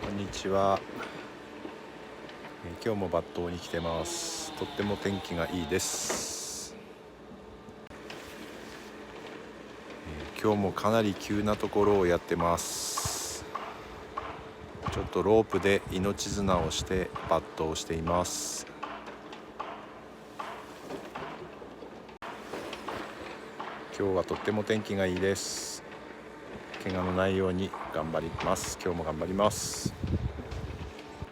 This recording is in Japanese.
こんにちは。今日も抜刀に来てます。とっても天気がいいです。今日もかなり急なところをやってます。ちょっとロープで命綱をして抜刀しています。今日はとっても天気がいいです。怪我のないように頑張ります。今日も頑張ります。